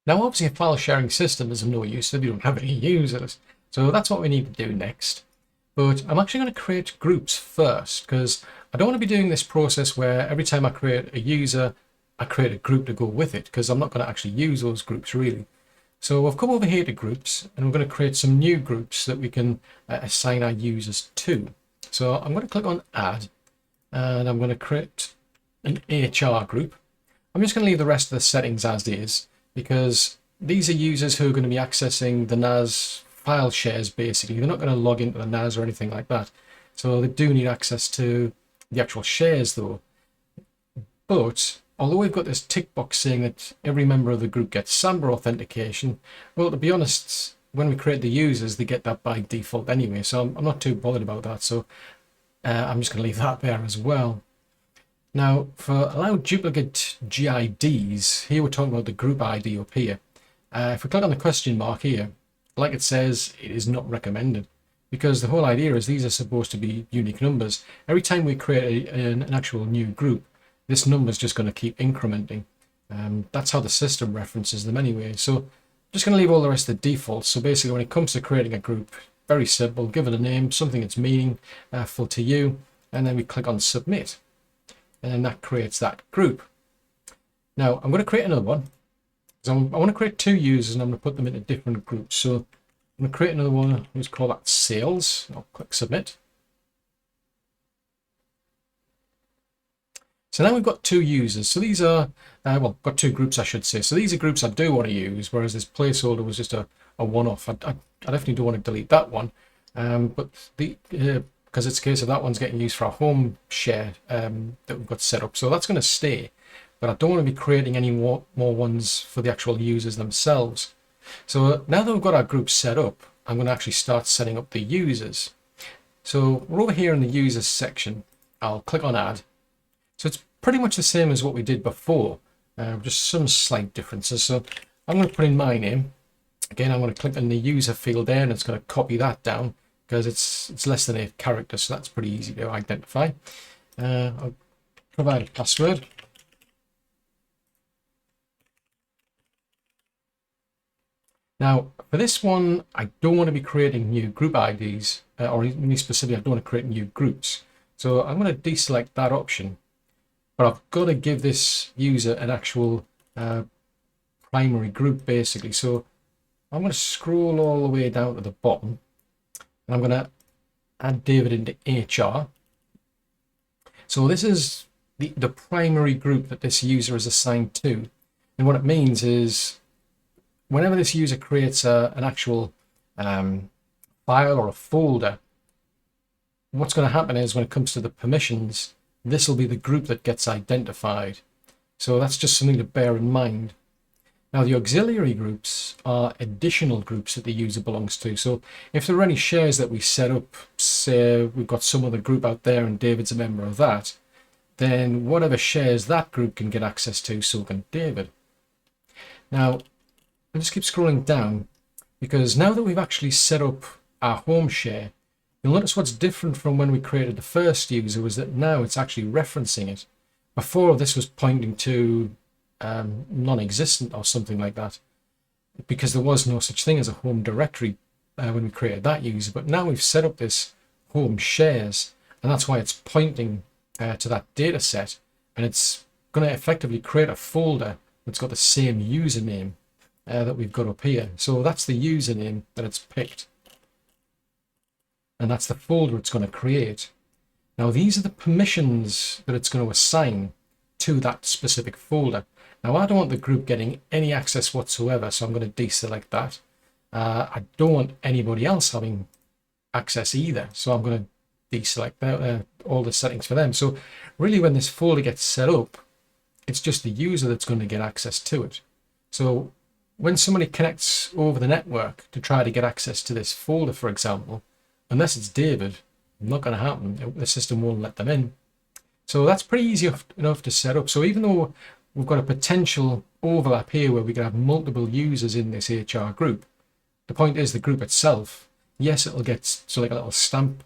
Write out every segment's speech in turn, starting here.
Now, obviously, a file sharing system is of no use if you don't have any users. So that's what we need to do next. But I'm actually going to create groups first because I don't want to be doing this process where every time I create a user, I create a group to go with it because I'm not going to actually use those groups really. So I've come over here to groups and we're going to create some new groups that we can assign our users to. So I'm going to click on add and I'm going to create an HR group. I'm just going to leave the rest of the settings as is because these are users who are going to be accessing the NAS file shares basically. They're not going to log into the NAS or anything like that. So they do need access to the actual shares though. But although we've got this tick box saying that every member of the group gets samba authentication, well, to be honest, when we create the users, they get that by default anyway. So I'm not too bothered about that. So I'm just going to leave that there as well. Now, for allow duplicate GIDs, here we're talking about the group ID up here. If we click on the question mark here, like it says, it is not recommended because the whole idea is these are supposed to be unique numbers. Every time we create an actual new group, this number is just going to keep incrementing. That's how the system references them anyway. So I'm just going to leave all the rest of the defaults. So basically, when it comes to creating a group, very simple, give it a name, something that's meaningful to you, and then we click on submit. And then that creates that group. Now I'm going to create another one. So I want to create two users and I'm going to put them into different groups. So I'm going to create another one. Let's call that sales. I'll click submit. So now we've got two users. So these are, well, got two groups, I should say. So these are groups I do want to use, whereas this placeholder was just a one-off. I definitely do want to delete that one. But because it's a case of that one's getting used for our home share that we've got set up. So that's going to stay. But I don't want to be creating any more ones for the actual users themselves. So now that we've got our group set up, I'm going to actually start setting up the users. So we're over here in the users section. I'll click on add. So it's pretty much the same as what we did before, just some slight differences. So I'm going to put in my name. Again, I'm going to click on the user field there and it's going to copy that down because it's less than 8 characters. So that's pretty easy to identify. I'll provide a password. Now, for this one, I don't want to be creating new group IDs, or even specifically, I don't want to create new groups. So I'm going to deselect that option, but I've got to give this user an actual primary group, basically. So I'm going to scroll all the way down to the bottom, and I'm going to add David into HR. So this is the primary group that this user is assigned to. And what it means is, whenever this user creates an actual file or a folder, what's going to happen is when it comes to the permissions, this will be the group that gets identified. So that's just something to bear in mind. Now, the auxiliary groups are additional groups that the user belongs to. So if there are any shares that we set up, say we've got some other group out there and David's a member of that, then whatever shares that group can get access to, so can David. Now, I'll just keep scrolling down because now that we've actually set up our home share, you'll notice what's different from when we created the first user was that now it's actually referencing it. Before, this was pointing to non-existent or something like that because there was no such thing as a home directory when we created that user. But now we've set up this home shares and that's why it's pointing to that data set, and it's going to effectively create a folder that's got the same username that we've got up here. So that's the username that it's picked. And that's the folder it's going to create. Now these are the permissions that it's going to assign to that specific folder. Now I don't want the group getting any access whatsoever, so I'm going to deselect that. I don't want anybody else having access either, so I'm going to deselect all the settings for them. So really when this folder gets set up, it's just the user that's going to get access to it. So when somebody connects over the network to try to get access to this folder, for example, unless it's David, not going to happen. The system won't let them in. So that's pretty easy enough to set up. So even though we've got a potential overlap here where we can have multiple users in this HR group, the point is the group itself, yes, it'll get so like a little stamp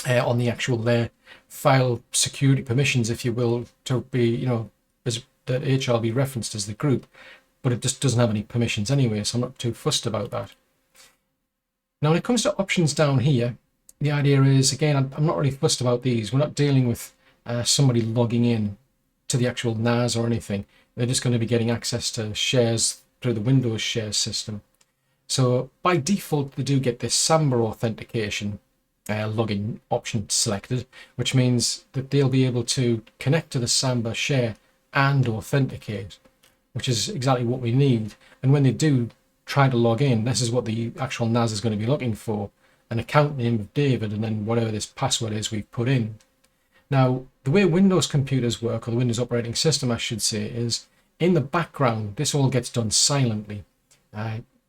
on the actual file security permissions, if you will, to be, that HR will be referenced as the group. but it just doesn't have any permissions anyway, so I'm not too fussed about that. Now, when it comes to options down here, the idea is, again, I'm not really fussed about these. We're not dealing with somebody logging in to the actual NAS or anything. They're just going to be getting access to shares through the Windows shares system. So by default, they do get this Samba authentication login option selected, which means that they'll be able to connect to the Samba share and authenticate, which is exactly what we need. And when they do try to log in, this is what the actual NAS is going to be looking for: an account name of David and then whatever this password is we've put in. Now, the way Windows computers work, or the Windows operating system I should say, is in the background this all gets done silently.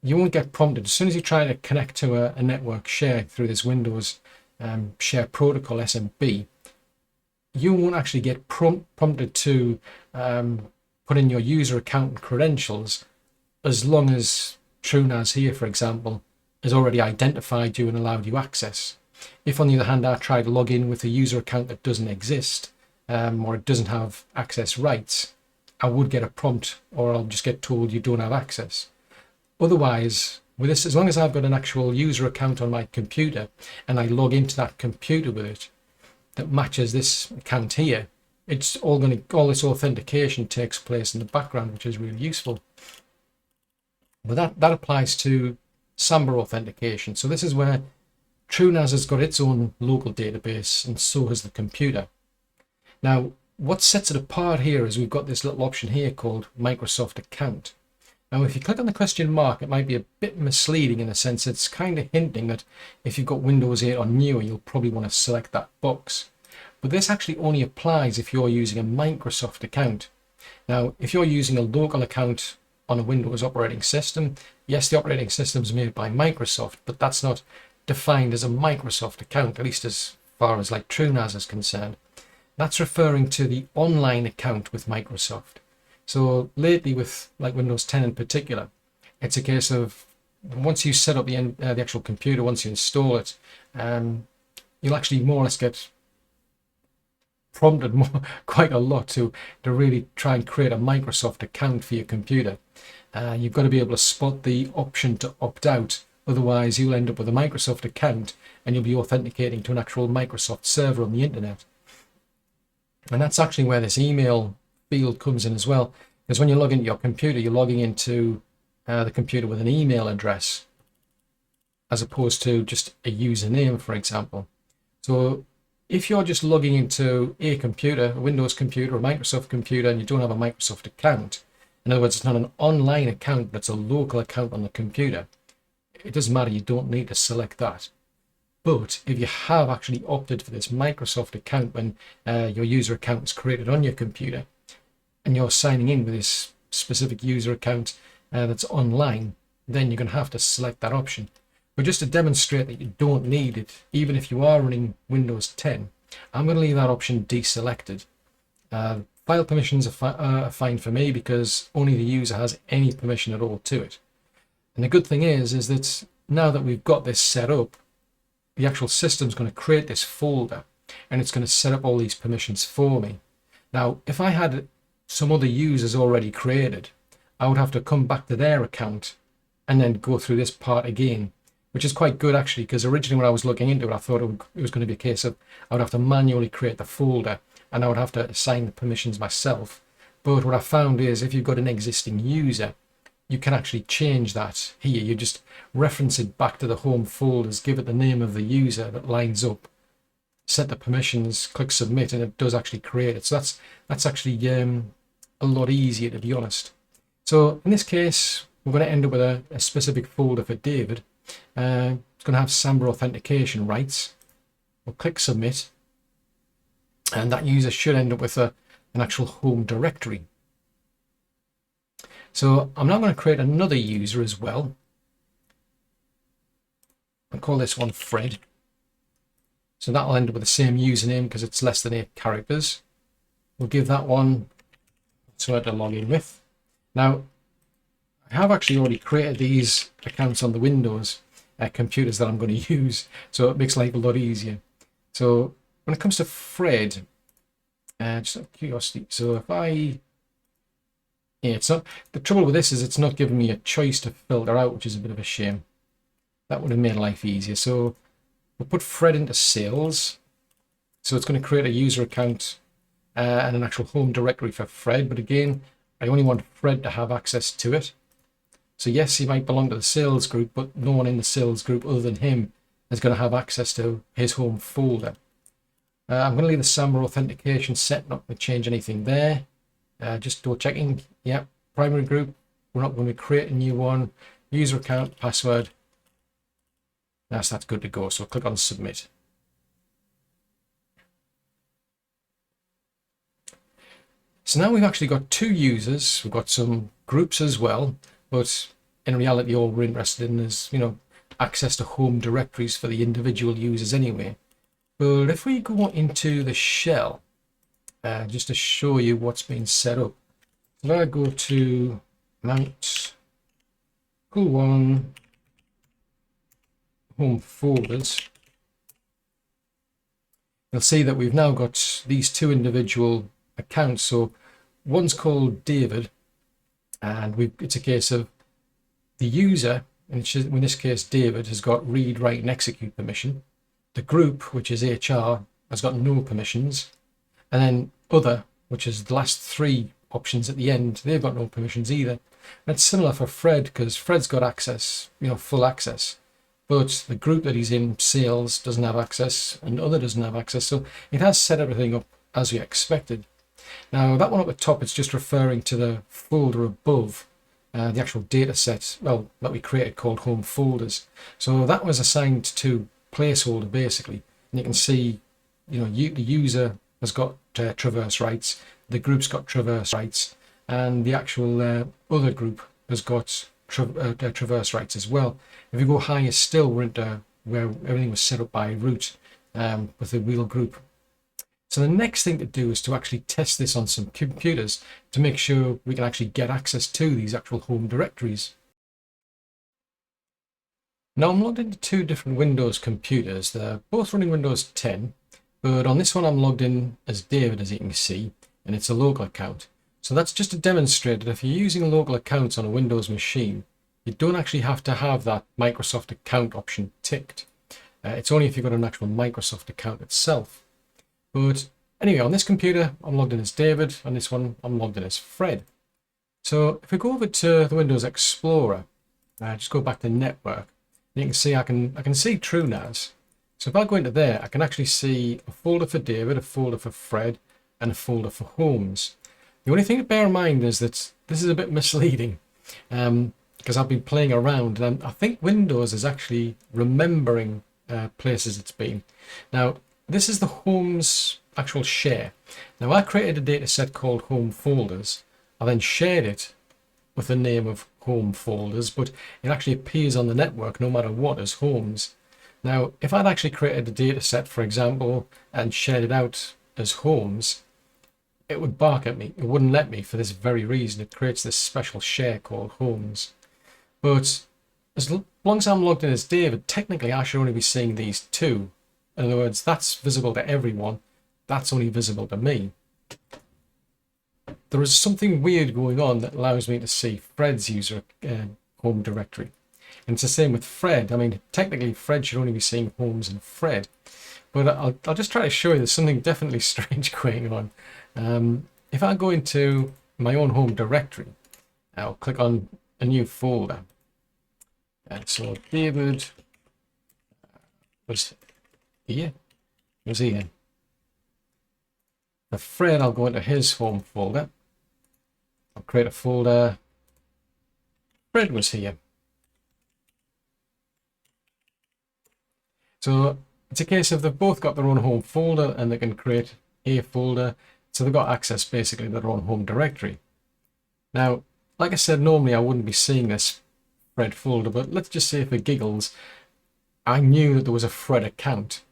You won't get prompted. As soon as you try to connect to a network share through this Windows share protocol SMB, you won't actually get prompted to put in your user account and credentials, as long as TrueNAS here, for example, has already identified you and allowed you access. If, on the other hand, I try to log in with a user account that doesn't exist, or it doesn't have access rights, I would get a prompt, or I'll just get told you don't have access. Otherwise, with this, as long as I've got an actual user account on my computer and I log into that computer with it that matches this account here, it's all this authentication takes place in the background, which is really useful. But that applies to Samba authentication. So this is where TrueNAS has got its own local database, and so has the computer. Now, what sets it apart here is we've got this little option here called Microsoft Account. Now, if you click on the question mark, it might be a bit misleading in the sense it's kind of hinting that if you've got Windows 8 or newer, you'll probably want to select that box. But this actually only applies if you're using a Microsoft account. Now, if you're using a local account on a Windows operating system, yes, the operating system is made by Microsoft, but that's not defined as a Microsoft account, at least as far as like TrueNAS is concerned. That's referring to the online account with Microsoft. So lately, with like Windows 10 in particular, it's a case of once you set up the actual computer, once you install it, you'll actually more or less get prompted quite a lot to really try and create a Microsoft account for your computer. You've got to be able to spot the option to opt out. Otherwise, you'll end up with a Microsoft account and you'll be authenticating to an actual Microsoft server on the internet. And that's actually where this email field comes in as well, because when you log into your computer, you're logging into the computer with an email address as opposed to just a username, for example. So if you're just logging into a computer, a Windows computer, a Microsoft computer, and you don't have a Microsoft account, in other words, it's not an online account, but it's a local account on the computer, it doesn't matter, you don't need to select that. But if you have actually opted for this Microsoft account when your user account is created on your computer, and you're signing in with this specific user account that's online, then you're going to have to select that option. But just to demonstrate that you don't need it, even if you are running Windows 10, I'm going to leave that option deselected. File permissions are fine for me because only the user has any permission at all to it. And the good thing is that now that we've got this set up, the actual system's going to create this folder and it's going to set up all these permissions for me. Now, if I had some other users already created, I would have to come back to their account and then go through this part again, which is quite good actually, because originally when I was looking into it, I thought it was going to be a case of I would have to manually create the folder and I would have to assign the permissions myself. But what I found is if you've got an existing user, you can actually change that here. You just reference it back to the home folders, give it the name of the user that lines up, set the permissions, click submit, and it does actually create it. So that's actually a lot easier, to be honest. So in this case, we're going to end up with a specific folder for David. It's going to have Samba authentication rights. We'll click submit, and that user should end up with an actual home directory. So I'm now going to create another user as well. I'll call this one Fred. So that'll end up with the same username because it's less than 8 characters. We'll give that one so to log in with. Now, I have actually already created these accounts on the Windows computers that I'm going to use, so it makes life a lot easier. So when it comes to Fred, just out of curiosity, so if I Yeah, it's not. The trouble with this is it's not giving me a choice to filter out, which is a bit of a shame. That would have made life easier. So we'll put Fred into sales. So it's going to create a user account and an actual home directory for Fred. But again, I only want Fred to have access to it. So yes, he might belong to the sales group, but no one in the sales group other than him is going to have access to his home folder. I'm going to leave the samba authentication set, not going to change anything there. Just double checking. Yeah, primary group. We're not going to create a new one. User account, password. That's good to go. So click on submit. So now we've actually got two users. We've got some groups as well, but in reality, all we're interested in is, access to home directories for the individual users anyway. But if we go into the shell, just to show you what's been set up, if I go to mount cool1 home folders, you'll see that we've now got these two individual accounts. So one's called David, and it's a case of the user, in this case David, has got read, write and execute permission. The group, which is HR, has got no permissions, and then other, which is the last three options at the end, they've got no permissions either. And it's similar for Fred, because Fred's got access, full access, but the group that he's in, sales, doesn't have access, and other doesn't have access. So it has set everything up as we expected. Now that one up at the top, it's just referring to the folder above the actual data set, that we created, called home folders. So that was assigned to placeholder basically, and you can see, the user has got traverse rights, the group's got traverse rights, and the actual other group has got traverse rights as well. If you go higher still, we're into where everything was set up by root with the wheel group. So the next thing to do is to actually test this on some computers to make sure we can actually get access to these actual home directories. Now I'm logged into two different Windows computers. They're both running Windows 10, but on this one I'm logged in as David, as you can see, and it's a local account. So that's just to demonstrate that if you're using local accounts on a Windows machine, you don't actually have to have that Microsoft account option ticked. It's only if you've got an actual Microsoft account itself. But anyway, on this computer, I'm logged in as David. On this one, I'm logged in as Fred. So if we go over to the Windows Explorer, just go back to network, you can see I can see TrueNAS. So if I go into there, I can actually see a folder for David, a folder for Fred, and a folder for homes. The only thing to bear in mind is that this is a bit misleading, because I've been playing around, and I think Windows is actually remembering places it's been. Now, this is the homes actual share. Now, I created a data set called home folders. I then shared it with the name of home folders, but it actually appears on the network no matter what as homes. Now, if I'd actually created a data set, for example, and shared it out as homes, it would bark at me. It wouldn't let me for this very reason. It creates this special share called homes. But as long as I'm logged in as David, technically I should only be seeing these two. In other words, that's visible to everyone. That's only visible to me. There is something weird going on that allows me to see Fred's user home directory. And it's the same with Fred. I mean, technically Fred should only be seeing homes and Fred. But I'll just try to show you there's something definitely strange going on. If I go into my own home directory, I'll click on a new folder. And so David was here. For Fred, I'll go into his home folder. I'll create a folder. Fred was here. So it's a case of they've both got their own home folder and they can create a folder. So they've got access basically to their own home directory. Now, like I said, normally I wouldn't be seeing this Fred folder, but let's just say for giggles, I knew that there was a Fred account.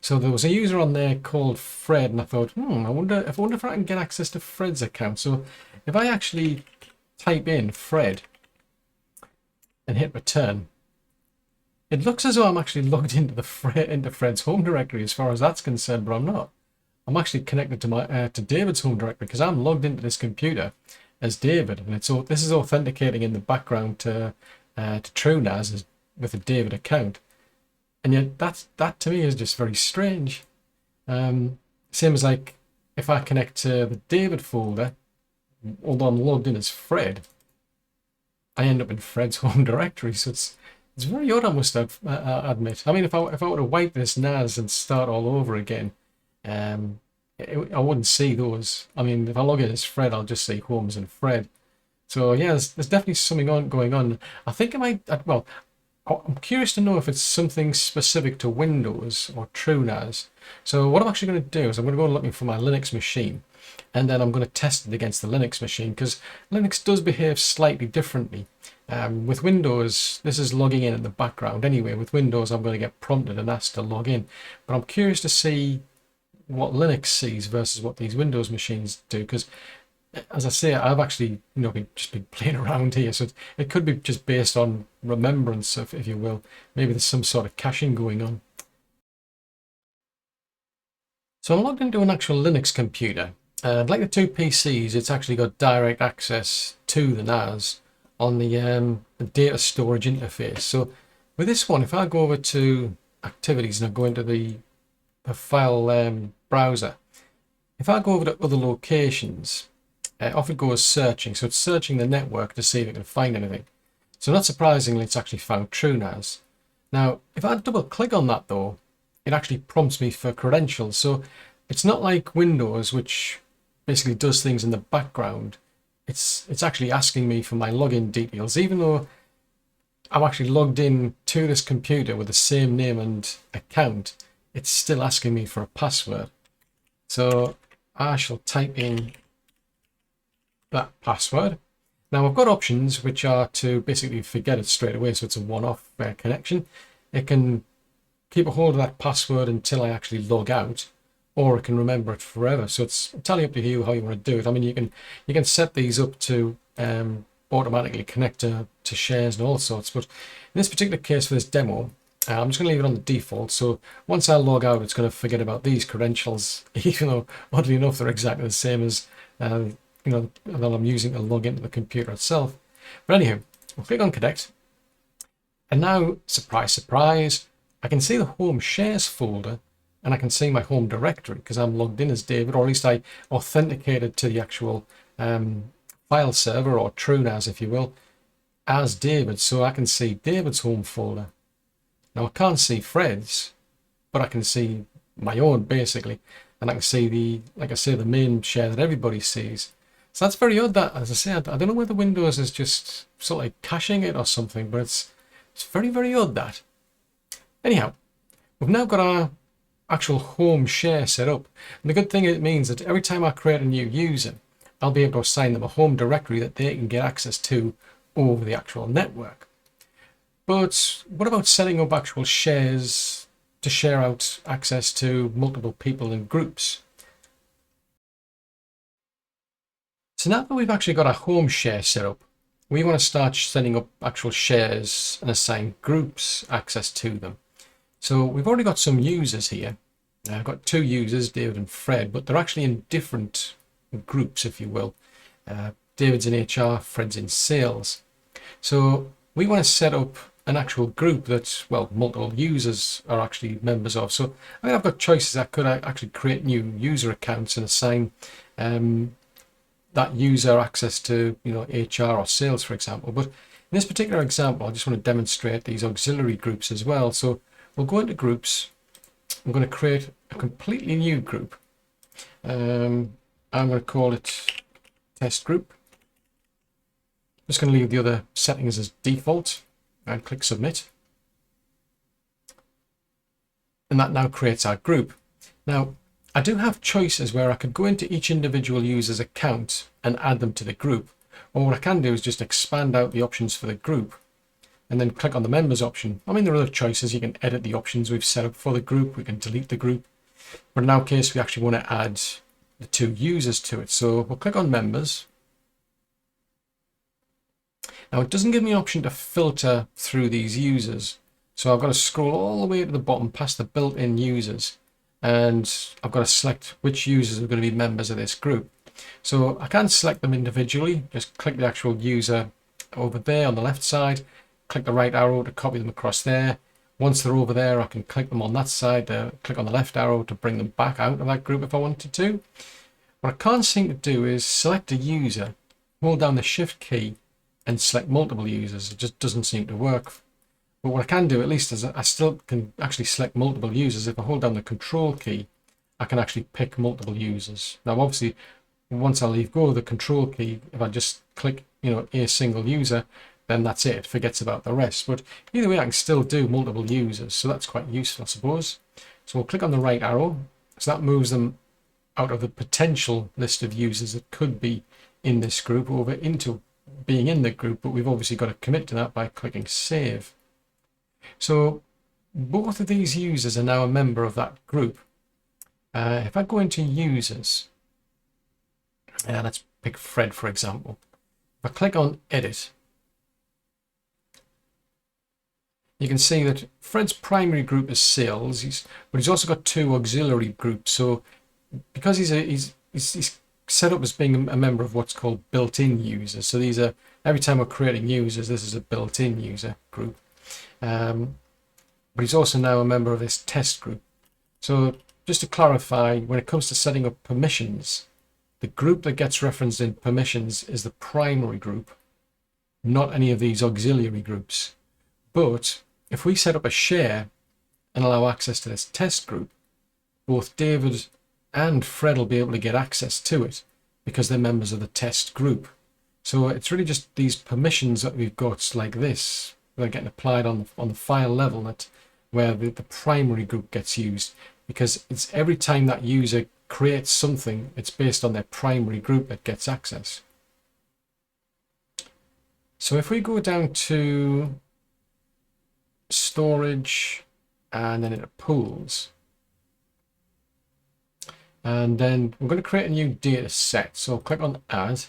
So there was a user on there called Fred, and I thought, I wonder if I can get access to Fred's account. So if I actually type in Fred and hit return, it looks as though I'm actually logged into Fred's home directory as far as that's concerned, but I'm not. I'm actually connected to David's home directory because I'm logged into this computer as David, and this is authenticating in the background to TrueNAS with a David account, and yet that to me is just very strange. Same as like if I connect to the David folder, although I'm logged in as Fred, I end up in Fred's home directory. So it's very odd, I must admit. I mean, if I were to wipe this NAS and start all over again, I wouldn't see those. I mean, if I log in as Fred, I'll just see Holmes and Fred. So yeah, there's definitely something going on. I think I might, well, I'm curious to know if it's something specific to Windows or TrueNAS. So what I'm actually going to do is I'm going to go looking for my Linux machine, and then I'm going to test it against the Linux machine, because Linux does behave slightly differently. With Windows, this is logging in the background anyway. With Windows, I'm going to get prompted and asked to log in. But I'm curious to see what Linux sees versus what these Windows machines do, because as I say, I've actually just been playing around here, so it could be just based on remembrance, if you will. Maybe there's some sort of caching going on. So I'm logged into an actual Linux computer. Like the two PCs, it's actually got direct access to the NAS on the data storage interface. So with this one, if I go over to activities and I go into the file browser, if I go over to other locations, off it goes searching. So it's searching the network to see if it can find anything. So not surprisingly, it's actually found TrueNAS. Now, if I double click on that though, it actually prompts me for credentials. So it's not like Windows, which basically does things in the background. It's actually asking me for my login details, even though I'm actually logged in to this computer with the same name and account. It's still asking me for a password. So I shall type in that password. Now I've got options which are to basically forget it straight away, so it's a one-off connection. It can keep a hold of that password until I actually log out, or it can remember it forever. So it's entirely up to you how you want to do it. I mean, you can set these up to automatically connect to shares and all sorts, but in this particular case for this demo, I'm just going to leave it on the default. So once I log out, it's going to forget about these credentials, even though oddly enough they're exactly the same as that I'm using to log into the computer itself. But anyhow, we'll click on connect, and now, surprise, surprise, I can see the home shares folder, and I can see my home directory because I'm logged in as David, or at least I authenticated to the actual file server, or TrueNAS if you will, as David. So I can see David's home folder. Now I can't see Fred's, but I can see my own basically, and I can see the main share that everybody sees. So that's very odd. That, as I say, I don't know whether Windows is just sort of like caching it or something, but it's very, very odd that. Anyhow, we've now got our actual home share set up. And the good thing it means that every time I create a new user, I'll be able to assign them a home directory that they can get access to over the actual network. But what about setting up actual shares to share out access to multiple people and groups? So now that we've actually got our home share set up, we want to start setting up actual shares and assign groups access to them. So we've already got some users here. I've got two users, David and Fred, but they're actually in different groups, if you will. David's in HR, Fred's in sales. So we want to set up an actual group that, well, multiple users are actually members of. So I mean, I've got choices. I could actually create new user accounts and assign that user access to HR or sales, for example. But in this particular example, I just want to demonstrate these auxiliary groups as well. So we'll go into groups. I'm going to create a completely new group. I'm going to call it test group. I'm just going to leave the other settings as default and click submit. And that now creates our group. Now, I do have choices where I could go into each individual user's account and add them to the group. Or what I can do is just expand out the options for the group and then click on the members option. I mean, there are other choices. You can edit the options we've set up for the group. We can delete the group. But in our case, we actually want to add the two users to it. So we'll click on members. Now, it doesn't give me an option to filter through these users. So I've got to scroll all the way to the bottom past the built-in users. And I've got to select which users are going to be members of this group. So I can select them individually, just click the actual user over there on the left side, click the right arrow to copy them across there. Once they're over there, I can click them on that side, click on the left arrow to bring them back out of that group if I wanted to. What I can't seem to do is select a user, hold down the shift key and select multiple users. It just doesn't seem to work. But what I can do at least is I still can actually select multiple users. If I hold down the control key, I can actually pick multiple users. Now obviously, once I leave go of the control key, if I just click a single user, then that's it, forgets about the rest. But either way, I can still do multiple users, so that's quite useful, I suppose. So we'll click on the right arrow, so that moves them out of the potential list of users that could be in this group over into being in the group, but we've obviously got to commit to that by clicking save. So both of these users are now a member of that group. If I go into users, let's pick Fred for example. If I click on edit, you can see that Fred's primary group is sales, but he's also got two auxiliary groups. So because he's set up as being a member of what's called built-in users. So these are, every time we're creating users, this is a built-in user group. But he's also now a member of this test group. So just to clarify, when it comes to setting up permissions, the group that gets referenced in permissions is the primary group, not any of these auxiliary groups. But if we set up a share and allow access to this test group, both David and Fred will be able to get access to it because they're members of the test group. So it's really just these permissions that we've got like this, they're getting applied on the file level, that where the primary group gets used, because it's every time that user creates something, it's based on their primary group that gets access. So if we go down to storage and then into pools, and then we're going to create a new data set. So I'll click on add.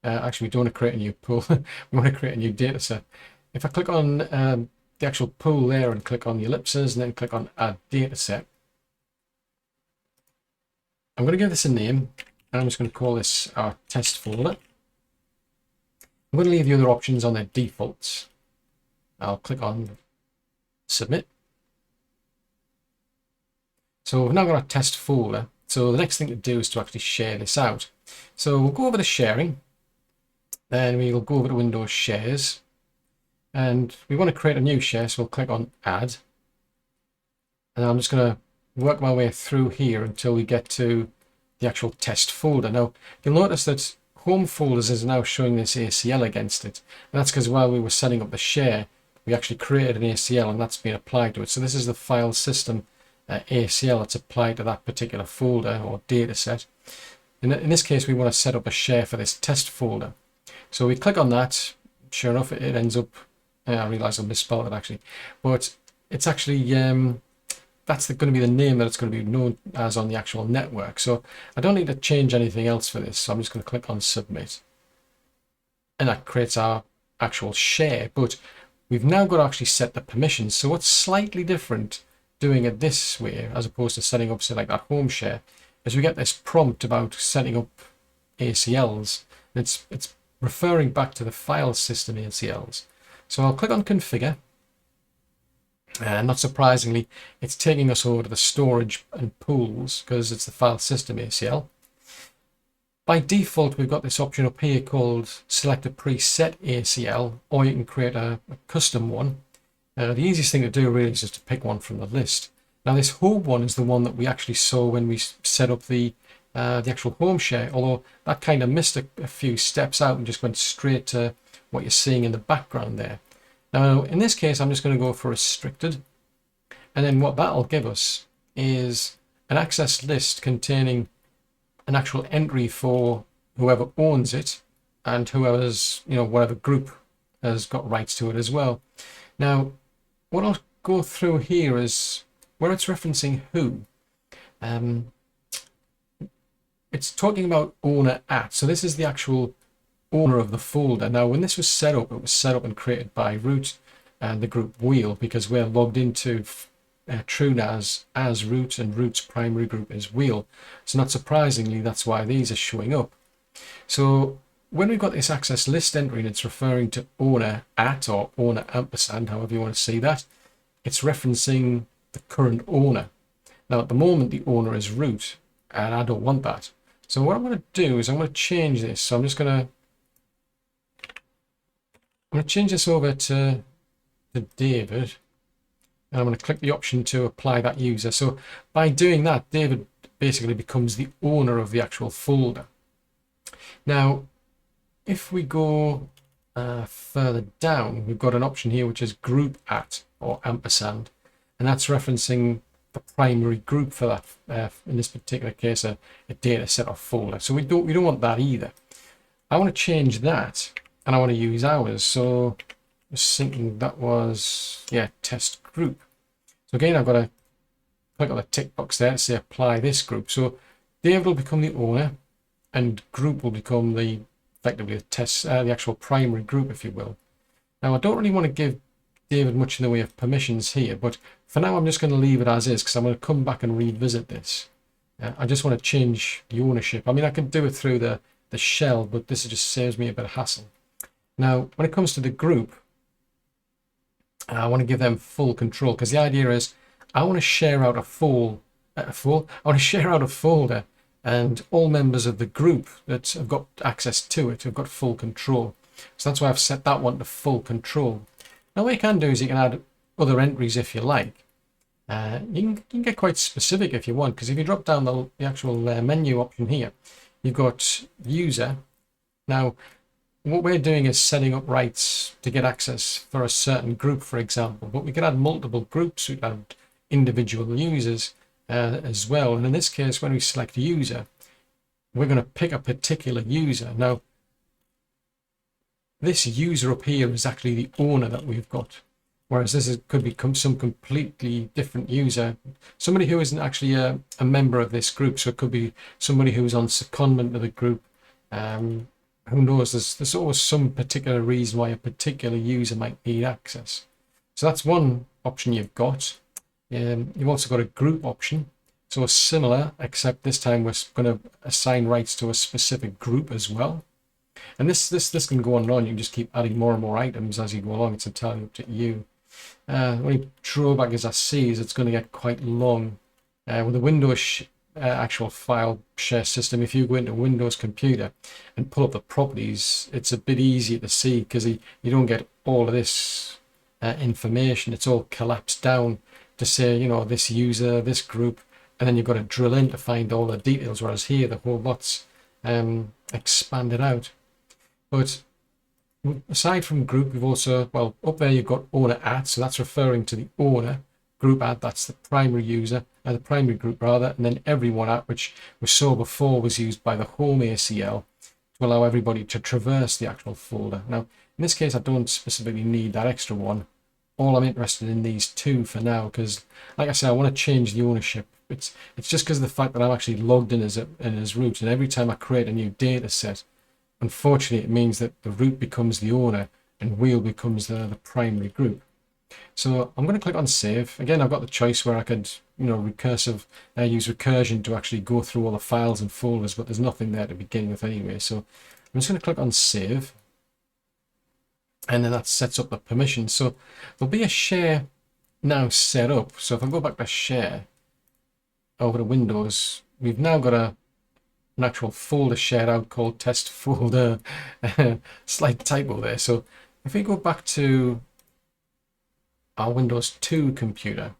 Actually, we don't want to create a new pool. We want to create a new data set. If I click on the actual pool there and click on the ellipses and then click on add data set, I'm going to give this a name and I'm just going to call this our test folder. I'm going to leave the other options on their defaults. I'll click on submit. So we've now got our test folder. So the next thing to do is to actually share this out. So we'll go over to sharing. Then we'll go over to Windows Shares. And we want to create a new share, so we'll click on add. And I'm just going to work my way through here until we get to the actual test folder. Now, you'll notice that home folders is now showing this ACL against it. And that's because while we were setting up the share, we actually created an ACL and that's been applied to it. So this is the file system ACL that's applied to that particular folder or data set. In this case, we want to set up a share for this test folder. So we click on that. Sure enough, it ends up, I realize I misspelled it actually, but it's actually, that's going to be the name that it's going to be known as on the actual network. So I don't need to change anything else for this. So I'm just going to click on submit. And that creates our actual share, but we've now got to actually set the permissions. So what's slightly different doing it this way, as opposed to setting up, say, like that home share, is we get this prompt about setting up ACLs. It's referring back to the file system ACLs. So I'll click on configure. And not surprisingly, it's taking us over to the storage and pools because it's the file system ACL. By default, we've got this option up here called select a preset ACL, or you can create a custom one. The easiest thing to do really is just to pick one from the list. Now this home one is the one that we actually saw when we set up the actual home share, although that kind of missed a few steps out and just went straight to what you're seeing in the background there. Now in this case, I'm just going to go for restricted, and then what that'll give us is an access list containing an actual entry for whoever owns it and whoever's, whatever group has got rights to it as well. Now, what I'll go through here is where it's referencing who. It's talking about owner at. So this is the actual owner of the folder. Now, when this was set up, it was set up and created by root and the group wheel because we're logged into TrueNAS as root and root's primary group is wheel. So not surprisingly, that's why these are showing up. So when we've got this access list entry and it's referring to owner at or owner ampersand, however you want to see that, it's referencing the current owner. Now at the moment the owner is root and I don't want that. So what I'm going to do is I'm going to change this. So I'm going to change this over to David, and I'm going to click the option to apply that user. So by doing that, David basically becomes the owner of the actual folder. Now, if we go further down, we've got an option here which is group at or ampersand, and that's referencing the primary group for that. In this particular case, a data set or folder. So we don't want that either. I want to change that, and I want to use ours. So I was thinking that was test group. So again, I've got to click on the tick box there to say apply this group. So David will become the owner, and group will become effectively the actual primary group, if you will. Now I don't really want to give David much in the way of permissions here, but for now I'm just going to leave it as is because I'm going to come back and revisit this. I just want to change the ownership. I mean, I can do it through the shell, but this just saves me a bit of hassle. Now, when it comes to the group, I want to give them full control because the idea is I want to share out a folder, and all members of the group that have got access to it have got full control. So that's why I've set that one to full control. Now what you can do is you can add other entries if you like. You can get quite specific if you want, because if you drop down the actual menu option here, you've got user. Now what we're doing is setting up rights to get access for a certain group, for example, but we can add multiple groups, we can add individual users as well. And in this case, when we select user, we're going to pick a particular user. Now this user up here is actually the owner that we've got, whereas this could become some completely different user, somebody who isn't actually a member of this group. So it could be somebody who's on secondment to the group. Who knows, there's always some particular reason why a particular user might need access. So that's one option you've got. You've also got a group option. So similar, except this time we're going to assign rights to a specific group as well. And this can go on and on. You can just keep adding more and more items as you go along. It's entirely up to you. The only drawback as I see is it's going to get quite long. With a Windows actual file share system, if you go into Windows computer and pull up the properties, it's a bit easier to see because you don't get all of this information. It's all collapsed down to say, you know, this user, this group, and then you've got to drill in to find all the details, whereas here the whole lot's expanded out. But aside from group, we've also, well, up there you've got owner at, so that's referring to the owner. Group at, that's the primary user, the primary group rather, and then everyone at, which we saw before was used by the home ACL to allow everybody to traverse the actual folder. Now, in this case, I don't specifically need that extra one. All I'm interested in these two for now, because like I said, I want to change the ownership. It's just because of the fact that I'm actually logged in as root, and every time I create a new data set, unfortunately, it means that the root becomes the owner and wheel becomes the primary group. So I'm going to click on save. Again, I've got the choice where I could, you know, use recursion to actually go through all the files and folders, but there's nothing there to begin with anyway. So I'm just going to click on save, and then that sets up the permissions. So there'll be a share now set up. So if I go back to share over to Windows, we've now got an actual folder shared out called test folder. Slight typo there. So if we go back to our Windows 2 computer,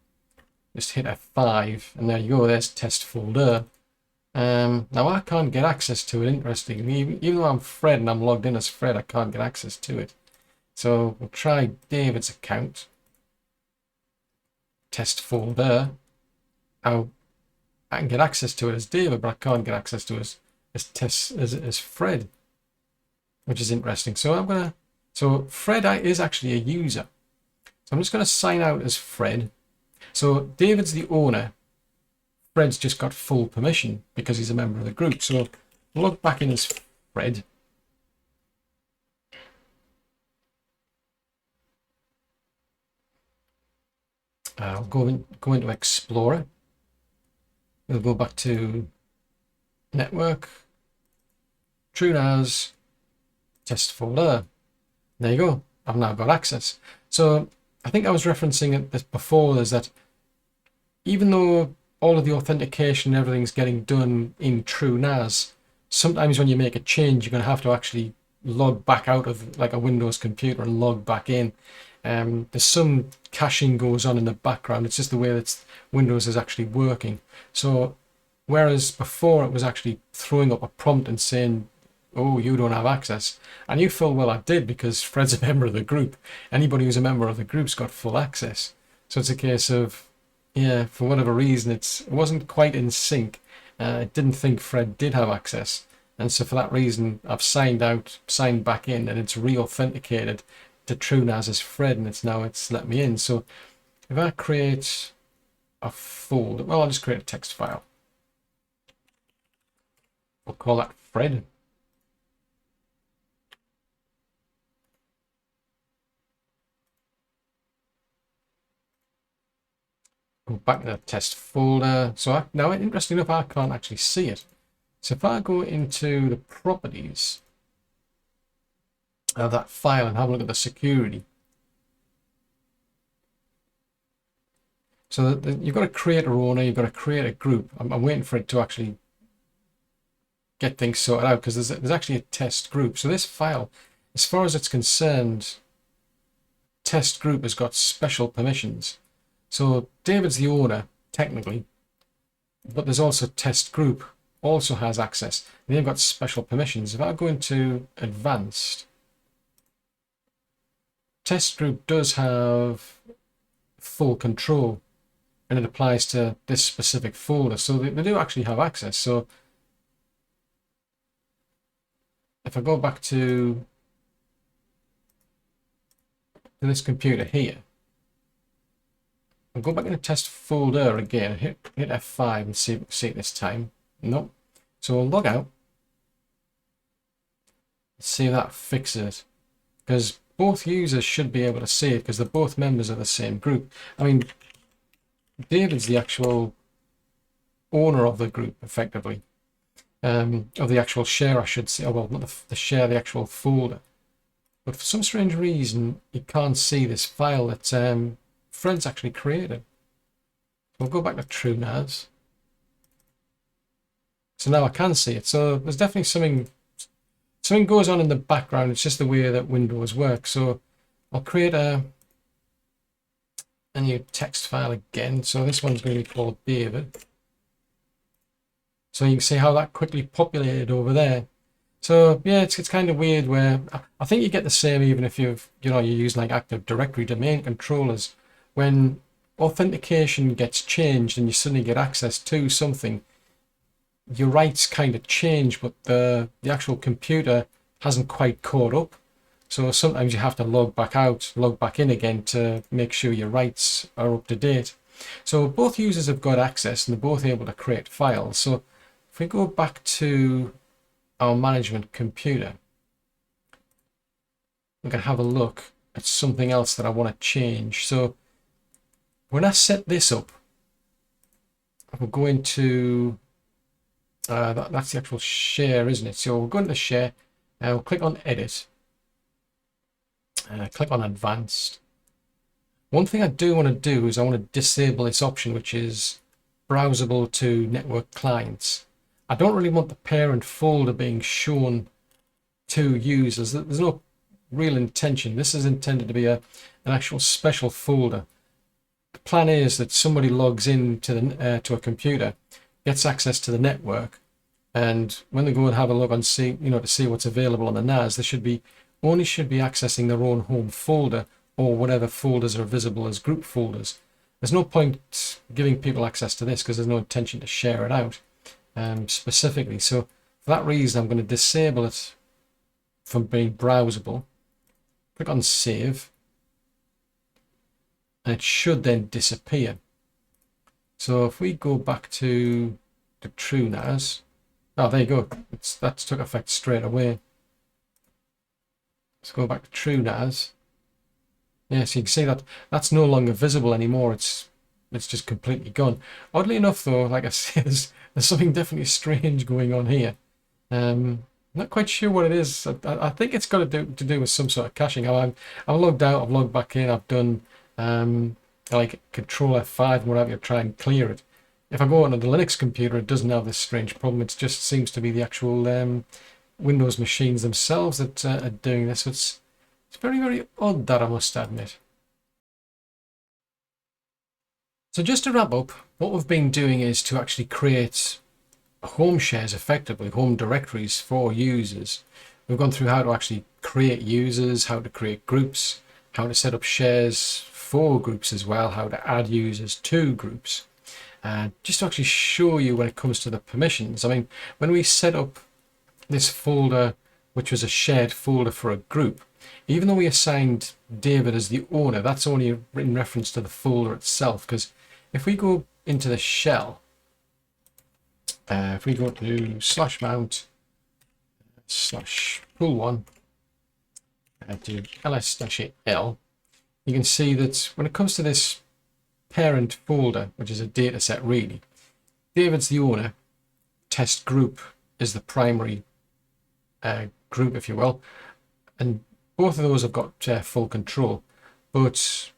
just hit F5, and there you go, there's test folder. Now I can't get access to it, interestingly. Even though I'm Fred and I'm logged in as Fred, I can't get access to it. So we'll try David's account. Test folder. Now I can get access to it as David, but I can't get access to it as Fred, which is interesting. So Fred is actually a user. So I'm just going to sign out as Fred. So David's the owner. Fred's just got full permission because he's a member of the group. So log back in as Fred. I'll go into Explorer. We'll go back to Network, TrueNAS, test folder. There you go. I've now got access. So I think I was referencing this before, is that even though all of the authentication and everything's getting done in TrueNAS, sometimes when you make a change, you're going to have to actually log back out of like a Windows computer and log back in. There's some caching goes on in the background. It's just the way that Windows is actually working. So whereas before it was actually throwing up a prompt and saying, oh, you don't have access. And you full well I did, because Fred's a member of the group. Anybody who's a member of the group's got full access. So it's a case of, yeah, for whatever reason, it wasn't quite in sync. It didn't think Fred did have access. And so for that reason, I've signed out, signed back in, and it's re-authenticated to TrueNAS as Fred, and it's let me in. So if I create a folder, well, I'll just create a text file. We'll call that Fred. Go back to the test folder. So now, interesting enough, I can't actually see it. So if I go into the properties of that file and have a look at the security. So you've got to create a owner, you've got to create a group. I'm waiting for it to actually get things sorted out, because there's actually a test group. So this file, as far as it's concerned, test group has got special permissions. So David's the owner, technically, but there's also test group, also has access. They've got special permissions. If I go into advanced, test group does have full control, and it applies to this specific folder. So they do actually have access. So if I go back to this computer here, I'll go back in the test folder again, hit F5 and see it this time. Nope. So we'll log out. See if that fixes it. Because both users should be able to see it, because they're both members of the same group. I mean, David's the actual owner of the group, effectively. Of the actual share, I should say. Oh, well, not the share, the actual folder. But for some strange reason, you can't see this file that Fred's actually created. We'll go back to TrueNAS. So now I can see it. So there's definitely something goes on in the background. It's just the way that Windows works. So I'll create a new text file again. So this one's going to be called David. So you can see how that quickly populated over there. So yeah, it's kind of weird, where I think you get the same even if you're using like Active Directory domain controllers. When authentication gets changed and you suddenly get access to something, your rights kind of change, but the actual computer hasn't quite caught up. So sometimes you have to log back out, log back in again to make sure your rights are up to date. So both users have got access and they're both able to create files. So if we go back to our management computer, we can have a look at something else that I want to change. So when I set this up, we'll go into that's the actual share, isn't it? So we'll go into share, we'll click on edit, click on advanced. One thing I do want to do is I want to disable this option, which is browsable to network clients. I don't really want the parent folder being shown to users. There's no real intention. This is intended to be an actual special folder. The plan is that somebody logs in to to a computer, gets access to the network, and when they go and have a look and see, to see what's available on the NAS, they should be accessing their own home folder or whatever folders are visible as group folders. There's no point giving people access to this because there's no intention to share it out specifically. So for that reason, I'm going to disable it from being browsable. Click on save, and it should then disappear. So if we go back to the TrueNAS, oh, there you go. That took effect straight away. Let's go back to TrueNAS. Yeah, so you can see that that's no longer visible anymore. It's just completely gone. Oddly enough, though, like I said, there's something definitely strange going on here. Not quite sure what it is. I think it's got to do with some sort of caching. I've logged out, I've logged back in, I've done like Control F5 and whatever to try and clear it. If I go onto the Linux computer, it doesn't have this strange problem. It just seems to be the actual Windows machines themselves that are doing this. So it's very, very odd, that I must admit. So just to wrap up, what we've been doing is to actually create home shares, effectively home directories for users. We've gone through how to actually create users, how to create groups, how to set up shares for groups as well, how to add users to groups. Just to actually show you when it comes to the permissions. I mean, when we set up this folder, which was a shared folder for a group, even though we assigned David as the owner, that's only in reference to the folder itself. Because if we go into the shell, if we go to /mount /pool1 to ls-l, you can see that when it comes to this parent folder, which is a data set really, David's the owner, test group is the primary group, if you will, and both of those have got full control, but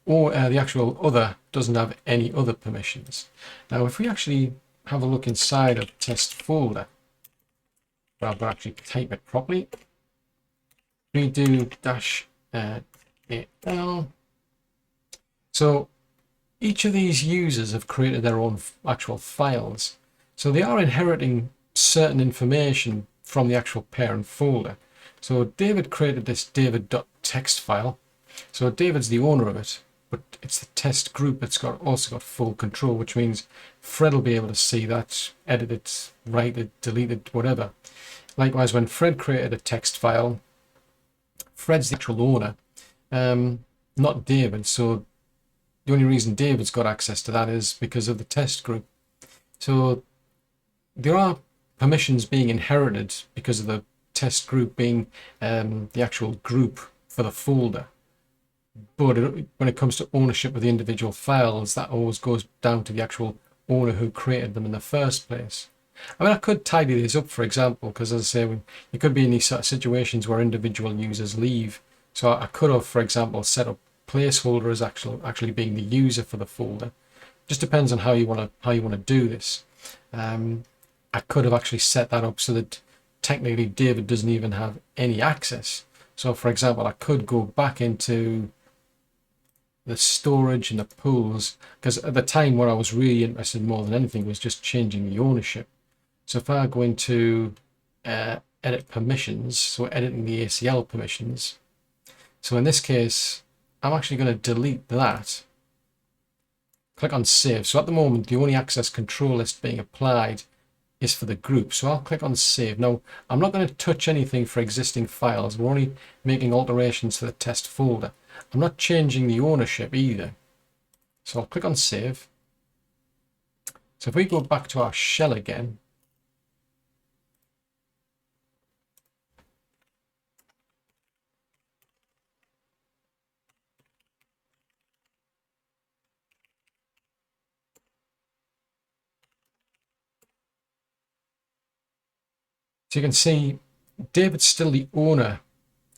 the actual other doesn't have any other permissions. Now, if we actually have a look inside of test folder, well, I'll actually type it properly. We do -al. So each of these users have created their own actual files. So they are inheriting certain information from the actual parent folder. So David created this david.txt file. So David's the owner of it, but it's the test group that's also got full control, which means Fred will be able to see that, edit it, write it, delete it, whatever. Likewise, when Fred created a text file, Fred's the actual owner, not David. So the only reason David's got access to that is because of the test group. So there are permissions being inherited because of the test group being the actual group for the folder. But when it comes to ownership of the individual files, that always goes down to the actual owner who created them in the first place. I mean, I could tidy these up, for example, because as I say, you could be in these sort of situations where individual users leave. So I could have, for example, set up placeholder as actually being the user for the folder. Just depends on how you want to do this. I could have actually set that up so that technically David doesn't even have any access. So for example, I could go back into the storage and the pools, because at the time what I was really interested in more than anything was just changing the ownership. So if I go into edit permissions, so editing the ACL permissions, so in this case I'm actually going to delete that, click on save. So at the moment the only access control list being applied is for the group, so I'll click on save. Now I'm not going to touch anything for existing files, we're only making alterations to the test folder. I'm not changing the ownership either, so I'll click on save. So if we go back to our shell again, so you can see David's still the owner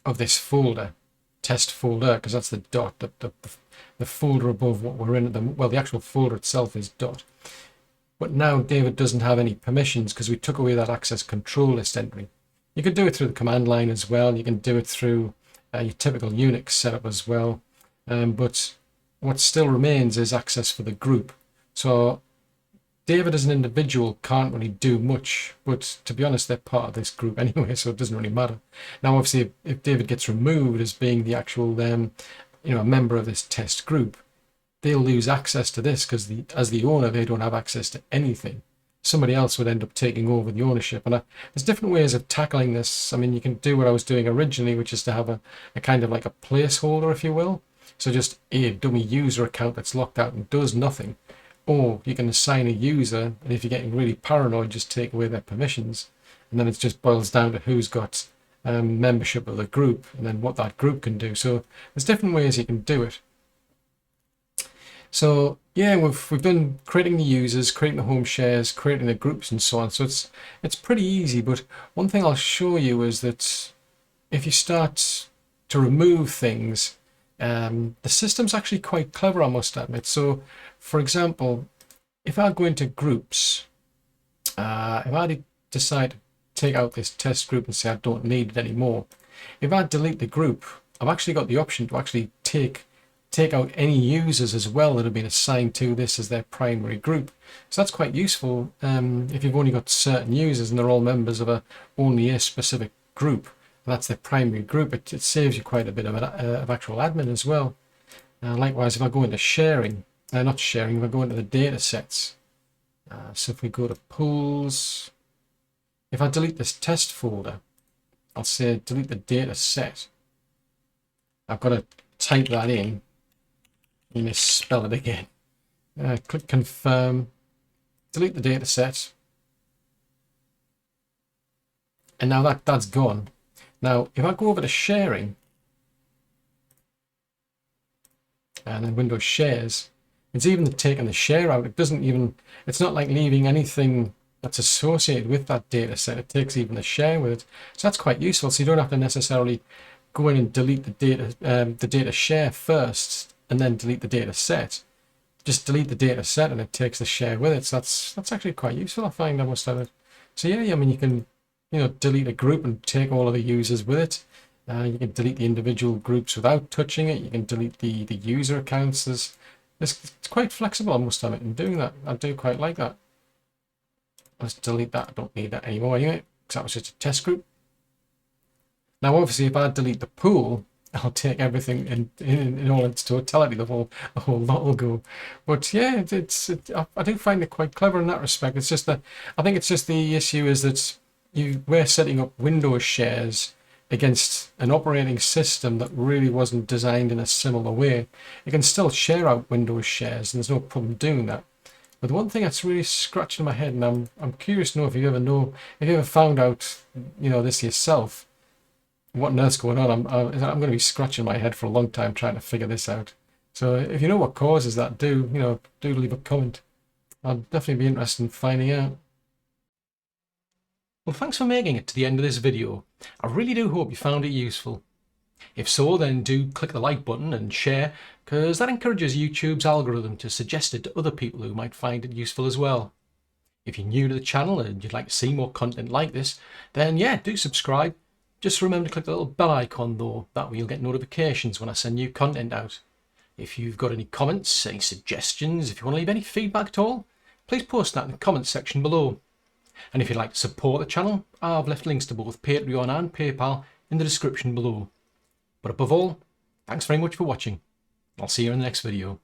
of this folder, test folder, because that's the dot, the folder above what we're in. Well, the actual folder itself is dot. But now David doesn't have any permissions because we took away that access control list entry. You can do it through the command line as well. You can do it through your typical Unix setup as well. But what still remains is access for the group. So David as an individual can't really do much, but to be honest, they're part of this group anyway, so it doesn't really matter. Now, obviously, if David gets removed as being the actual, a member of this test group, they'll lose access to this because as the owner, they don't have access to anything. Somebody else would end up taking over the ownership. And there's different ways of tackling this. I mean, you can do what I was doing originally, which is to have a kind of like a placeholder, if you will. So just a dummy user account that's locked out and does nothing. Or you can assign a user, and if you're getting really paranoid, just take away their permissions, and then it just boils down to who's got membership of the group and then what that group can do. So there's different ways you can do it. So yeah, we've done creating the users, creating the home shares, creating the groups and so on. So it's pretty easy, but one thing I'll show you is that if you start to remove things, the system's actually quite clever, I must admit. So for example, if I go into groups, if I decide to take out this test group and say I don't need it anymore, if I delete the group, I've actually got the option to actually take out any users as well that have been assigned to this as their primary group. So that's quite useful if you've only got certain users and they're all members of only a specific group. That's their primary group. It saves you quite a bit of actual admin as well. Likewise, if I go into sharing, not sharing, if I go into the data sets, so if we go to pools, if I delete this test folder, I'll say delete the data set. I've got to type that in. You misspell it again. Click confirm, delete the data set, and now that's gone. Now, if I go over to sharing, and then Windows shares, it's even taken the share out. It's not like leaving anything that's associated with that data set. It takes even the share with it. So that's quite useful. So you don't have to necessarily go in and delete the data share first and then delete the data set. Just delete the data set and it takes the share with it. So that's actually quite useful, I find, I must admit. So yeah, I mean, you can delete a group and take all of the users with it. You can delete the individual groups without touching it. You can delete the user accounts. It's quite flexible, I must admit, in doing that. I do quite like that. Let's delete that. I don't need that anymore anyway, because that was just a test group. Now, obviously, if I delete the pool, I'll take everything in all its totality. The whole lot will go. But yeah, I do find it quite clever in that respect. It's just that I think it's just the issue is that we're setting up Windows shares against an operating system that really wasn't designed in a similar way. You can still share out Windows shares, and there's no problem doing that. But the one thing that's really scratching my head, and I'm curious to know if you ever found out, this yourself, what on earth's going on. I'm going to be scratching my head for a long time trying to figure this out. So if you know what causes that, do leave a comment. I'll definitely be interested in finding out. Well, thanks for making it to the end of this video. I really do hope you found it useful. If so, then do click the like button and share, because that encourages YouTube's algorithm to suggest it to other people who might find it useful as well. If you're new to the channel and you'd like to see more content like this, then yeah, do subscribe. Just remember to click the little bell icon though, that way you'll get notifications when I send new content out. If you've got any comments, any suggestions, if you want to leave any feedback at all, please post that in the comments section below. And if you'd like to support the channel, I've left links to both Patreon and PayPal in the description below. But above all, thanks very much for watching. I'll see you in the next video.